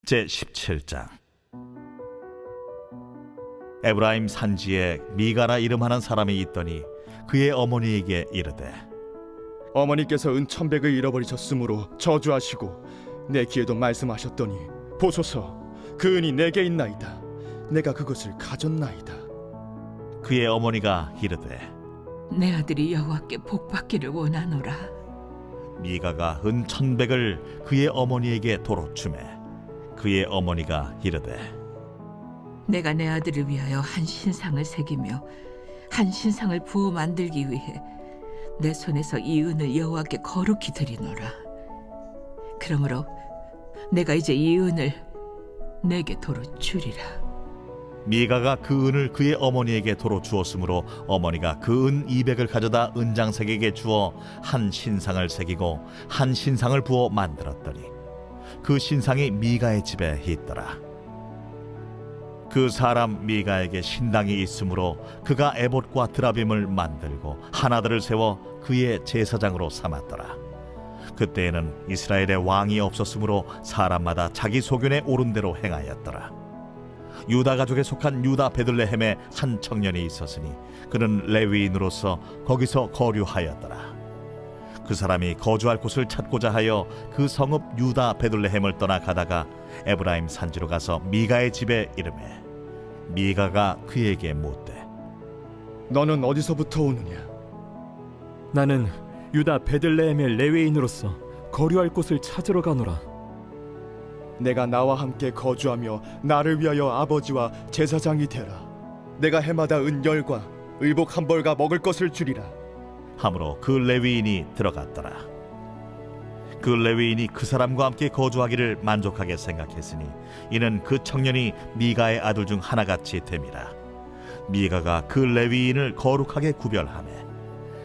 제17장. 에브라임 산지에 미가라 이름하는 사람이 있더니 그의 어머니에게 이르되, 어머니께서 은 1,100을 잃어버리셨으므로 저주하시고 내 귀에도 말씀하셨더니 보소서, 그 은이 내게 있나이다. 내가 그것을 가졌나이다. 그의 어머니가 이르되, 내 아들이 여호와께 복받기를 원하노라. 미가가 은 1,100을 그의 어머니에게 도로 주매 그의 어머니가 이르되, 내가 내 아들을 위하여 한 신상을 새기며 한 신상을 부어 만들기 위해 내 손에서 이 은을 여호와께 거룩히 드리노라. 그러므로 내가 이제 이 은을 내게 도로 주리라. 미가가 그 은을 그의 어머니에게 도로 주었으므로 어머니가 그 은 200을 가져다 은장색에게 주어 한 신상을 새기고 한 신상을 부어 만들었더니 그 신상이 미가의 집에 있더라. 그 사람 미가에게 신당이 있으므로 그가 에봇과 드라빔을 만들고 하나들을 세워 그의 제사장으로 삼았더라. 그때에는 이스라엘에 왕이 없었으므로 사람마다 자기 소견에 옳은 대로 행하였더라. 유다 가족에 속한 유다 베들레헴에 한 청년이 있었으니 그는 레위인으로서 거기서 거류하였더라. 그 사람이 거주할 곳을 찾고자 하여 그 성읍 유다 베들레헴을 떠나 가다가 에브라임 산지로 가서 미가의 집에 이르매 미가가 그에게 묻되, 너는 어디서부터 오느냐? 나는 유다 베들레헴의 레위인으로서 거류할 곳을 찾으러 가노라. 내가 나와 함께 거주하며 나를 위하여 아버지와 제사장이 되라. 내가 해마다 은 10과 의복 1벌과 먹을 것을 주리라. 하므로 그 레위인이 들어갔더라. 그 레위인이 그 사람과 함께 거주하기를 만족하게 생각했으니 이는 그 청년이 미가의 아들 중 하나같이 됨이라. 미가가 그 레위인을 거룩하게 구별하매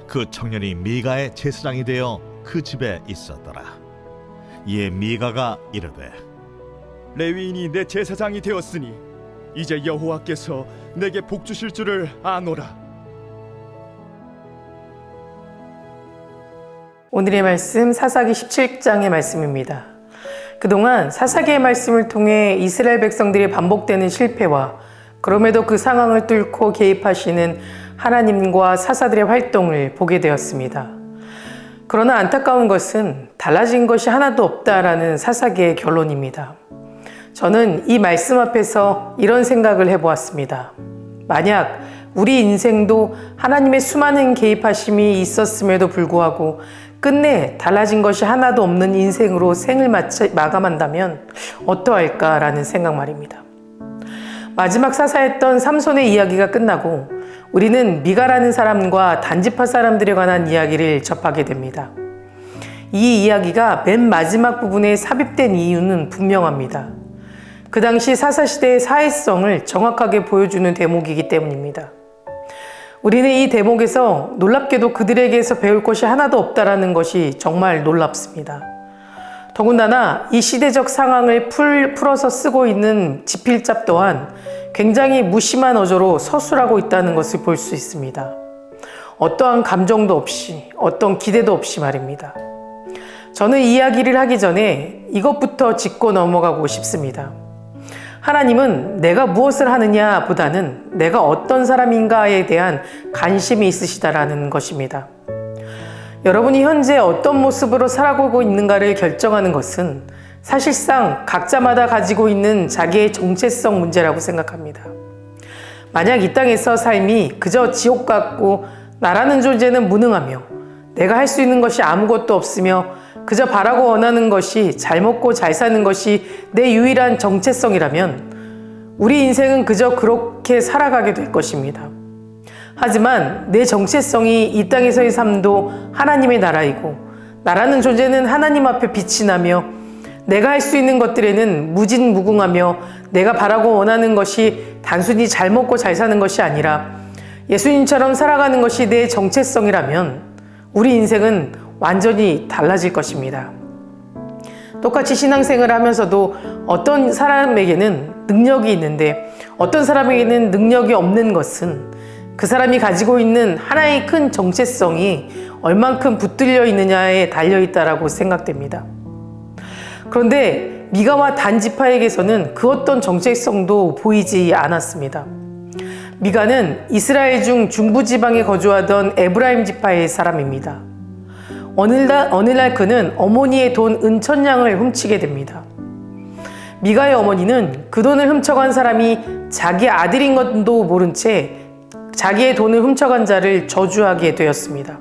그 청년이 미가의 제사장이 되어 그 집에 있었더라. 이에 미가가 이르되, 레위인이 내 제사장이 되었으니 이제 여호와께서 내게 복 주실 줄을 아노라. 오늘의 말씀 사사기 17장의 말씀입니다. 그동안 사사기의 말씀을 통해 이스라엘 백성들이 반복되는 실패와 그럼에도 그 상황을 뚫고 개입하시는 하나님과 사사들의 활동을 보게 되었습니다. 그러나 안타까운 것은 달라진 것이 하나도 없다라는 사사기의 결론입니다. 저는 이 말씀 앞에서 이런 생각을 해보았습니다. 만약 우리 인생도 하나님의 수많은 개입하심이 있었음에도 불구하고 끝내 달라진 것이 하나도 없는 인생으로 생을 마감한다면 어떠할까라는 생각 말입니다. 마지막 사사였던 삼손의 이야기가 끝나고 우리는 미가라는 사람과 단지파 사람들에 관한 이야기를 접하게 됩니다. 이 이야기가 맨 마지막 부분에 삽입된 이유는 분명합니다. 그 당시 사사시대의 사회성을 정확하게 보여주는 대목이기 때문입니다. 우리는 이 대목에서 놀랍게도 그들에게서 배울 것이 하나도 없다라는 것이 정말 놀랍습니다. 더군다나 이 시대적 상황을 풀어서 쓰고 있는 지필잡 또한 굉장히 무심한 어조로 서술하고 있다는 것을 볼 수 있습니다. 어떠한 감정도 없이, 어떤 기대도 없이 말입니다. 저는 이 이야기를 하기 전에 이것부터 짚고 넘어가고 싶습니다. 하나님은 내가 무엇을 하느냐 보다는 내가 어떤 사람인가에 대한 관심이 있으시다라는 것입니다. 여러분이 현재 어떤 모습으로 살아가고 있는가를 결정하는 것은 사실상 각자마다 가지고 있는 자기의 정체성 문제라고 생각합니다. 만약 이 땅에서 삶이 그저 지옥 같고 나라는 존재는 무능하며 내가 할 수 있는 것이 아무것도 없으며 그저 바라고 원하는 것이 잘 먹고 잘 사는 것이 내 유일한 정체성이라면 우리 인생은 그저 그렇게 살아가게 될 것입니다. 하지만 내 정체성이 이 땅에서의 삶도 하나님의 나라이고 나라는 존재는 하나님 앞에 빛이 나며 내가 할 수 있는 것들에는 무진무궁하며 내가 바라고 원하는 것이 단순히 잘 먹고 잘 사는 것이 아니라 예수님처럼 살아가는 것이 내 정체성이라면 우리 인생은 완전히 달라질 것입니다. 똑같이 신앙생활을 하면서도 어떤 사람에게는 능력이 있는데 어떤 사람에게는 능력이 없는 것은 그 사람이 가지고 있는 하나의 큰 정체성이 얼만큼 붙들려 있느냐에 달려 있다라고 생각됩니다. 그런데 미가와 단 지파에게서는 그 어떤 정체성도 보이지 않았습니다. 미가는 이스라엘 중 중부지방에 거주하던 에브라임 지파의 사람입니다. 어느 날 그는 어머니의 돈 은천냥을 훔치게 됩니다. 미가의 어머니는 그 돈을 훔쳐간 사람이 자기 아들인 것도 모른 채 자기의 돈을 훔쳐간 자를 저주하게 되었습니다.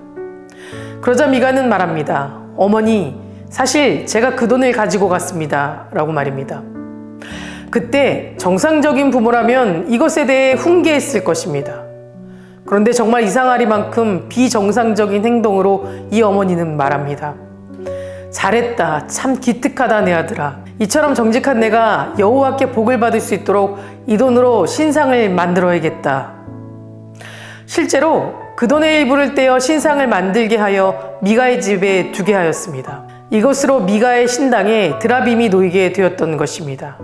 그러자 미가는 말합니다. 어머니, 사실 제가 그 돈을 가지고 갔습니다. 라고 말입니다. 그때 정상적인 부모라면 이것에 대해 훈계했을 것입니다. 그런데 정말 이상하리만큼 비정상적인 행동으로 이 어머니는 말합니다. 잘했다. 참 기특하다 내 아들아. 이처럼 정직한 내가 여호와께 복을 받을 수 있도록 이 돈으로 신상을 만들어야겠다. 실제로 그 돈의 일부를 떼어 신상을 만들게 하여 미가의 집에 두게 하였습니다. 이것으로 미가의 신당에 드라빔이 놓이게 되었던 것입니다.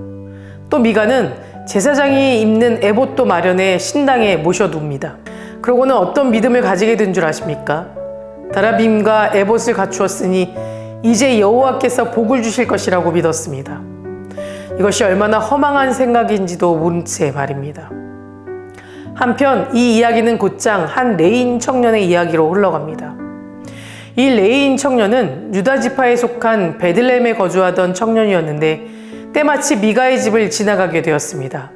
또 미가는 제사장이 입는 에봇도 마련해 신당에 모셔둡니다. 그러고는 어떤 믿음을 가지게 된 줄 아십니까? 드라빔과 에봇을 갖추었으니 이제 여호와께서 복을 주실 것이라고 믿었습니다. 이것이 얼마나 허망한 생각인지도 모른 채 말입니다. 한편 이 이야기는 곧장 한 레인 청년의 이야기로 흘러갑니다. 이 레인 청년은 유다 지파에 속한 베들레헴에 거주하던 청년이었는데 때마치 미가의 집을 지나가게 되었습니다.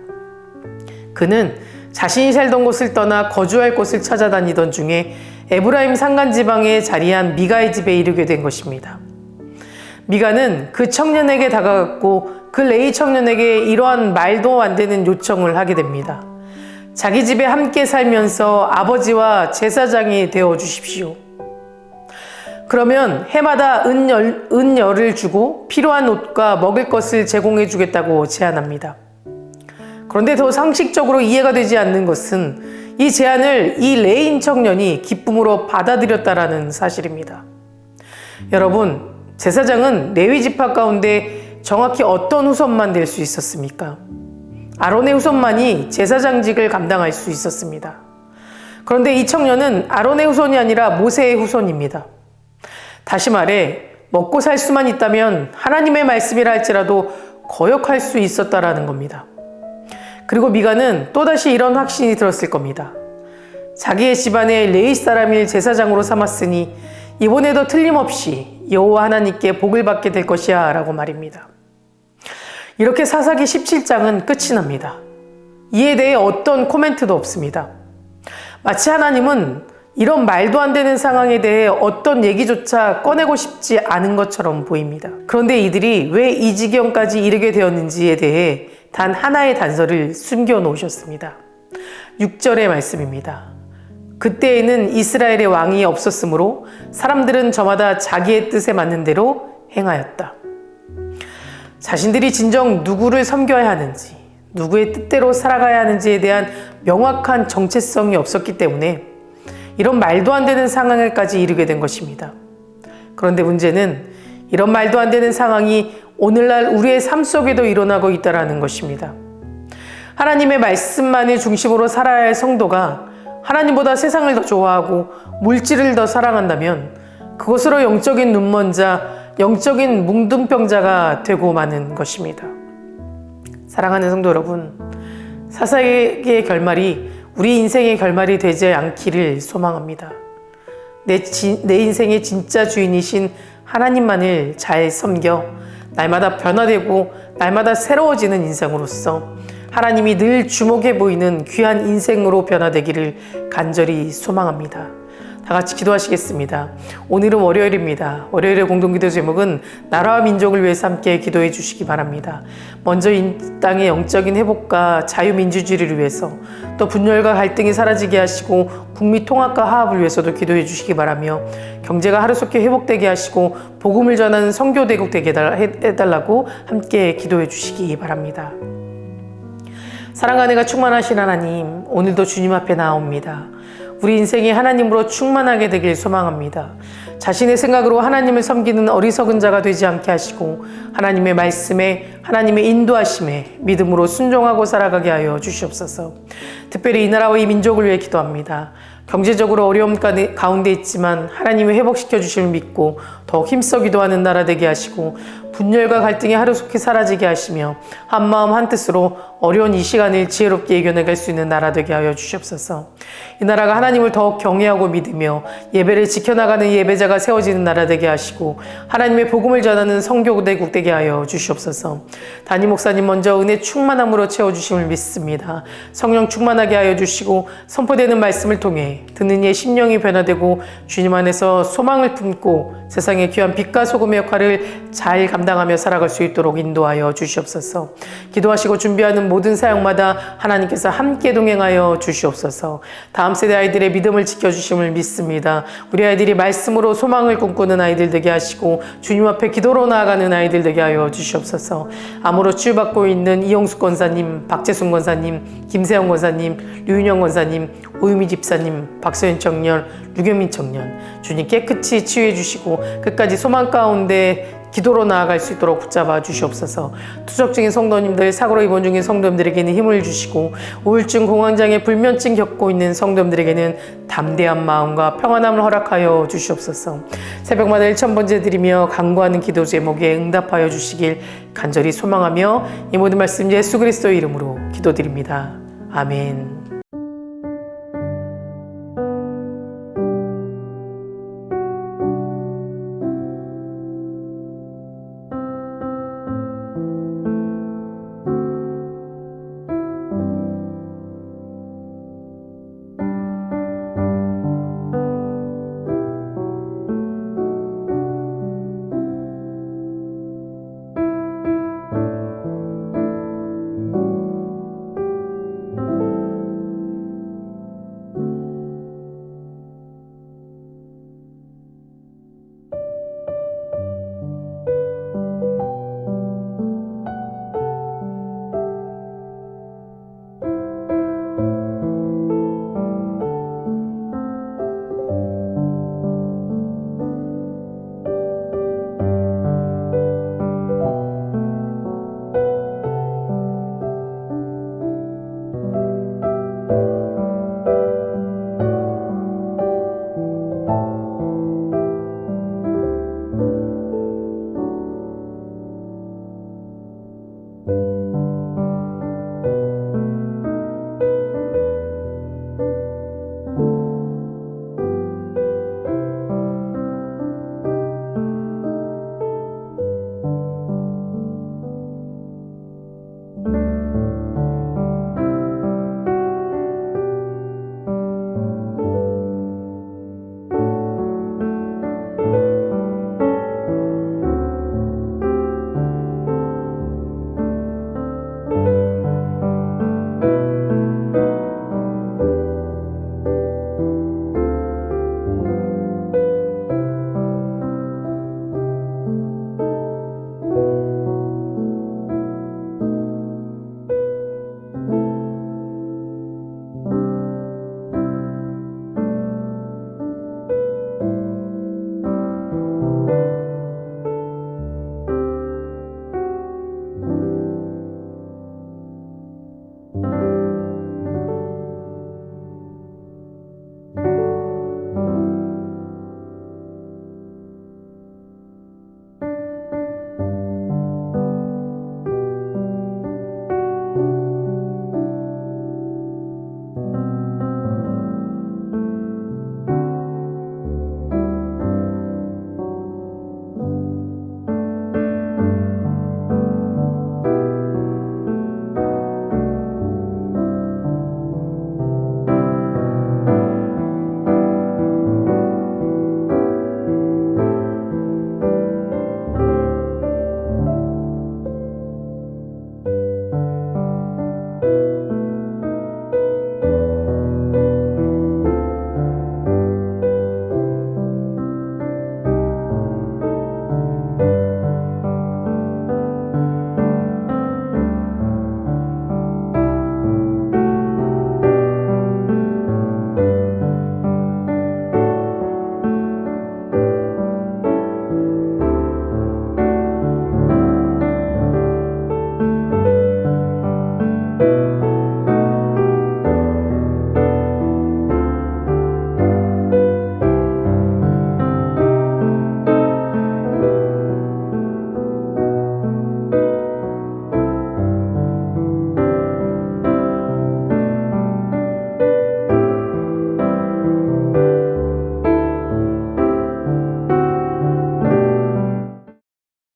그는 자신이 살던 곳을 떠나 거주할 곳을 찾아다니던 중에 에브라임 산간 지방에 자리한 미가의 집에 이르게 된 것입니다. 미가는 그 청년에게 다가갔고 그 레이 청년에게 이러한 말도 안 되는 요청을 하게 됩니다. 자기 집에 함께 살면서 아버지와 제사장이 되어 주십시오. 그러면 해마다 은열을 주고 필요한 옷과 먹을 것을 제공해 주겠다고 제안합니다. 그런데 더 상식적으로 이해가 되지 않는 것은 이 제안을 이 레인 청년이 기쁨으로 받아들였다라는 사실입니다. 여러분, 제사장은 레위 지파 가운데 정확히 어떤 후손만 될 수 있었습니까? 아론의 후손만이 제사장직을 감당할 수 있었습니다. 그런데 이 청년은 아론의 후손이 아니라 모세의 후손입니다. 다시 말해 먹고 살 수만 있다면 하나님의 말씀이라 할지라도 거역할 수 있었다라는 겁니다. 그리고 미가는 또다시 이런 확신이 들었을 겁니다. 자기의 집안의 레위 사람을 제사장으로 삼았으니 이번에도 틀림없이 여호와 하나님께 복을 받게 될 것이야 라고 말입니다. 이렇게 사사기 17장은 끝이 납니다. 이에 대해 어떤 코멘트도 없습니다. 마치 하나님은 이런 말도 안 되는 상황에 대해 어떤 얘기조차 꺼내고 싶지 않은 것처럼 보입니다. 그런데 이들이 왜 이 지경까지 이르게 되었는지에 대해 단 하나의 단서를 숨겨 놓으셨습니다. 6절의 말씀입니다. 그때에는 이스라엘의 왕이 없었으므로 사람들은 저마다 자기의 뜻에 맞는 대로 행하였다. 자신들이 진정 누구를 섬겨야 하는지, 누구의 뜻대로 살아가야 하는지에 대한 명확한 정체성이 없었기 때문에 이런 말도 안 되는 상황에까지 이르게 된 것입니다. 그런데 문제는 이런 말도 안 되는 상황이 오늘날 우리의 삶 속에도 일어나고 있다는 것입니다. 하나님의 말씀만을 중심으로 살아야 할 성도가 하나님보다 세상을 더 좋아하고 물질을 더 사랑한다면 그것으로 영적인 눈먼자, 영적인 뭉둥병자가 되고 마는 것입니다. 사랑하는 성도 여러분, 사사기의 결말이 우리 인생의 결말이 되지 않기를 소망합니다. 내 인생의 진짜 주인이신 하나님만을 잘 섬겨 날마다 변화되고 날마다 새로워지는 인생으로서 하나님이 늘 주목해 보이는 귀한 인생으로 변화되기를 간절히 소망합니다. 다 같이 기도하시겠습니다. 오늘은 월요일입니다. 월요일의 공동기도 제목은 나라와 민족을 위해서 함께 기도해 주시기 바랍니다. 먼저 이 땅의 영적인 회복과 자유민주주의를 위해서, 또 분열과 갈등이 사라지게 하시고 북미 통합과 화합을 위해서도 기도해 주시기 바라며, 경제가 하루속히 회복되게 하시고 복음을 전하는 선교대국 되게 해달라고 함께 기도해 주시기 바랍니다. 사랑과 은혜가 충만하신 하나님, 오늘도 주님 앞에 나옵니다. 우리 인생이 하나님으로 충만하게 되길 소망합니다. 자신의 생각으로 하나님을 섬기는 어리석은 자가 되지 않게 하시고 하나님의 말씀에, 하나님의 인도하심에 믿음으로 순종하고 살아가게 하여 주시옵소서. 특별히 이 나라와 이 민족을 위해 기도합니다. 경제적으로 어려움 가운데 있지만 하나님이 회복시켜 주심을 믿고 더욱 힘써 기도하는 나라 되게 하시고 분열과 갈등이 하루속히 사라지게 하시며 한마음 한뜻으로 어려운 이 시간을 지혜롭게 이겨내갈 수 있는 나라 되게 하여 주시옵소서. 이 나라가 하나님을 더욱 경외하고 믿으며 예배를 지켜나가는 예배자가 세워지는 나라 되게 하시고 하나님의 복음을 전하는 선교대국 되게 하여 주시옵소서. 담임 목사님 먼저 은혜 충만함으로 채워주심을 믿습니다. 성령 충만하게 하여 주시고 선포되는 말씀을 통해 듣는 이의 심령이 변화되고 주님 안에서 소망을 품고 세상의 귀한 빛과 소금의 역할을 잘 감당하며 살아갈 수 있도록 인도하여 주시옵소서. 기도하시고 준비하는 모든 사역마다 하나님께서 함께 동행하여 주시옵소서. 다음 세대 아이들의 믿음을 지켜주심을 믿습니다. 우리 아이들이 말씀으로 소망을 꿈꾸는 아이들 되게 하시고 주님 앞에 기도로 나아가는 아이들 되게 하여 주시옵소서. 암으로 치유받고 있는 이영숙 권사님, 박재순 권사님, 김세영 권사님, 류윤영 권사님, 오유미 집사님, 박서연 청년, 류경민 청년, 주님 깨끗이 치유해 주시고 끝까지 소망 가운데 기도로 나아갈 수 있도록 붙잡아 주시옵소서. 투석 중인 성도님들, 사고로 입원 중인 성도님들에게는 힘을 주시고 우울증, 공황장애, 불면증 겪고 있는 성도님들에게는 담대한 마음과 평안함을 허락하여 주시옵소서. 새벽마다 1000번째 드리며 간구하는 기도 제목에 응답하여 주시길 간절히 소망하며 이 모든 말씀 예수 그리스도의 이름으로 기도드립니다. 아멘.